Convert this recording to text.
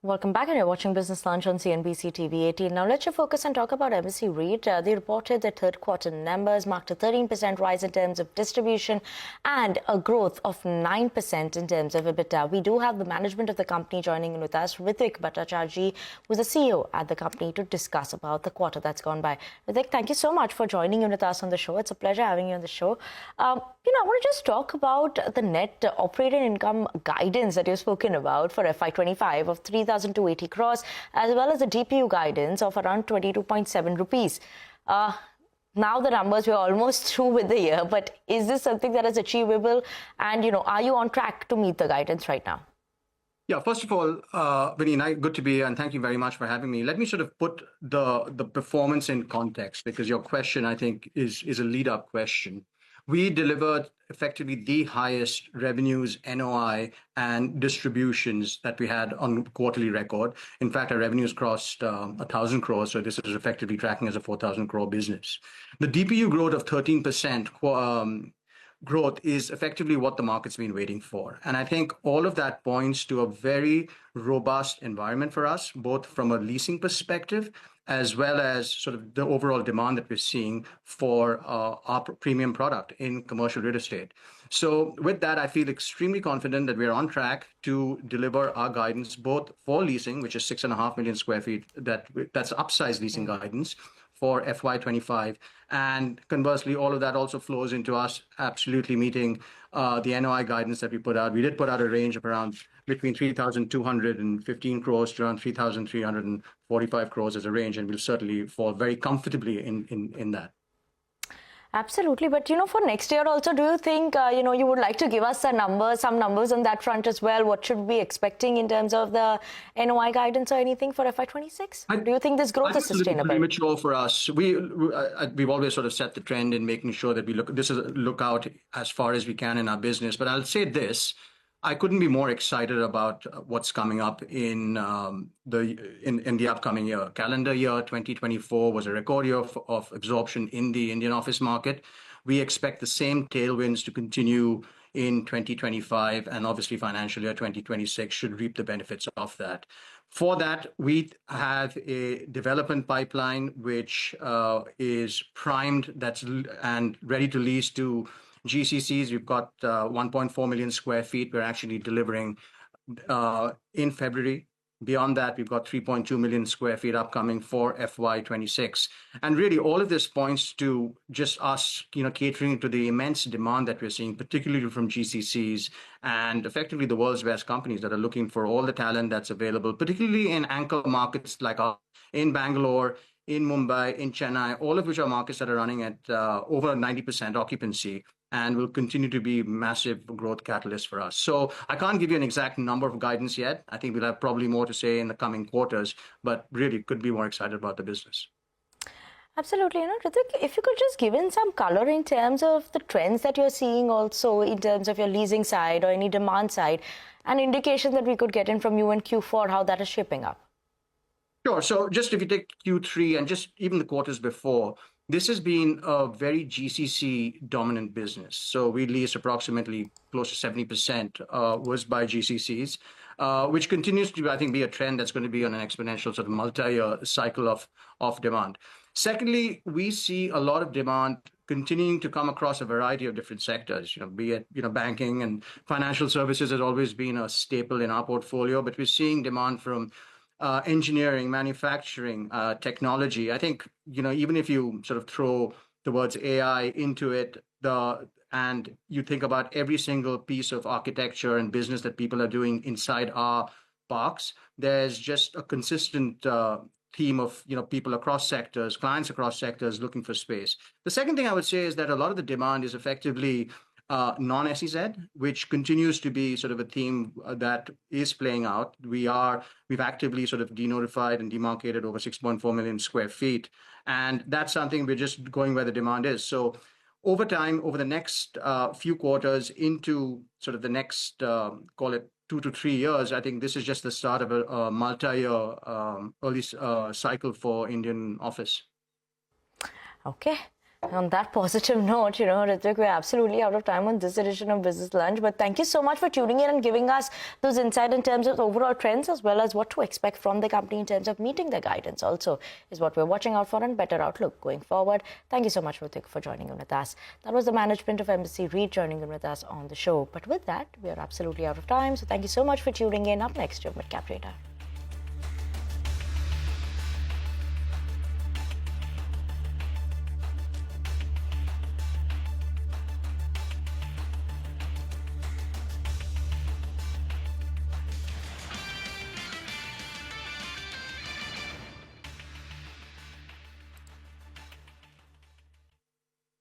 Welcome back, and you're watching Business Lunch on CNBC TV 18. Now let's focus and talk about Embassy REIT. They reported their third quarter numbers marked a 13% rise in terms of distribution and a growth of 9% in terms of EBITDA. We do have the management of the company joining in with us, Ritwik Bhattacharjee, who's the CEO at the company, to discuss about the quarter that's gone by. Ritwik, thank you so much for joining in with us on the show. It's a pleasure having you on the show. I want to just talk about the net operating income guidance that you've spoken about for FY25 of 3,280 crores, as well as the DPU guidance of around 22.7 rupees. Now the numbers, we're almost through with the year, but is this something that is achievable? And, are you on track to meet the guidance right now? Yeah, first of all, Vinnii, good to be here, and thank you very much for having me. Let me sort of put the performance in context, because your question, I think, is a lead-up question. We delivered effectively the highest revenues, NOI, and distributions that we had on quarterly record. In fact, our revenues crossed 1,000 crores, so this is effectively tracking as a 4,000 crore business. The DPU growth of 13% growth is effectively what the market's been waiting for. And I think all of that points to a very robust environment for us, both from a leasing perspective, as well as sort of the overall demand that we're seeing for our premium product in commercial real estate. So with that, I feel extremely confident that we're on track to deliver our guidance, both for leasing, which is 6.5 million square feet, that's upsized leasing guidance for FY25. And conversely, all of that also flows into us absolutely meeting the NOI guidance that we put out. We did put out a range of around between 3,215 crores to around 3,345 crores as a range, and we'll certainly fall very comfortably in that. Absolutely. But, for next year also, do you think, you would like to give us some numbers on that front as well? What should we be expecting in terms of the NOI guidance or anything for FY26? Do you think this growth is sustainable? It's premature for us. We've always sort of set the trend in making sure that we look out as far as we can in our business. But I'll say this. I couldn't be more excited about what's coming up in the upcoming year. Calendar year 2024 was a record year of absorption in the Indian office market. We expect the same tailwinds to continue in 2025, and obviously financial year 2026 should reap the benefits of that. For that, we have a development pipeline which is primed and ready to lease to GCCs. We've got 1.4 million square feet. We're actually delivering in February. Beyond that, we've got 3.2 million square feet upcoming for FY26. And really, all of this points to just us, catering to the immense demand that we're seeing, particularly from GCCs and effectively the world's best companies that are looking for all the talent that's available, particularly in anchor markets like in Bangalore, in Mumbai, in Chennai, all of which are markets that are running at over 90% occupancy and will continue to be massive growth catalysts for us. So I can't give you an exact number of guidance yet. I think we'll have probably more to say in the coming quarters, but really could be more excited about the business. Absolutely. Ritwik, if you could just give in some color in terms of the trends that you're seeing also in terms of your leasing side or any demand side, an indication that we could get in from you in Q4, how that is shaping up. Sure. So just if you take Q3 and just even the quarters before, this has been a very GCC dominant business. So we leased approximately close to 70% was by GCCs, which continues to, I think, be a trend that's going to be on an exponential sort of multi-year cycle of demand. Secondly, we see a lot of demand continuing to come across a variety of different sectors, be it, banking and financial services has always been a staple in our portfolio, but we're seeing demand from engineering, manufacturing, technology. I think, even if you sort of throw the words AI into it, and you think about every single piece of architecture and business that people are doing inside our parks, there's just a consistent theme of, people across sectors, clients across sectors looking for space. The second thing I would say is that a lot of the demand is effectively non-SEZ, which continues to be sort of a theme that is playing out. We've actively sort of denotified and demarcated over 6.4 million square feet. And that's something we're just going where the demand is. So over time, over the next few quarters into sort of the next, call it 2 to 3 years, I think this is just the start of a multi-year early cycle for Indian office. Okay. On that positive note, Ritwik, we're absolutely out of time on this edition of Business Lunch. But thank you so much for tuning in and giving us those insights in terms of overall trends as well as what to expect from the company in terms of meeting their guidance. Also, is what we're watching out for and better outlook going forward. Thank you so much, Ritwik, for joining in with us. That was the management of Embassy REIT joining in with us on the show. But with that, we are absolutely out of time. So thank you so much for tuning in. Up next, your Midcap Radar.